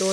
2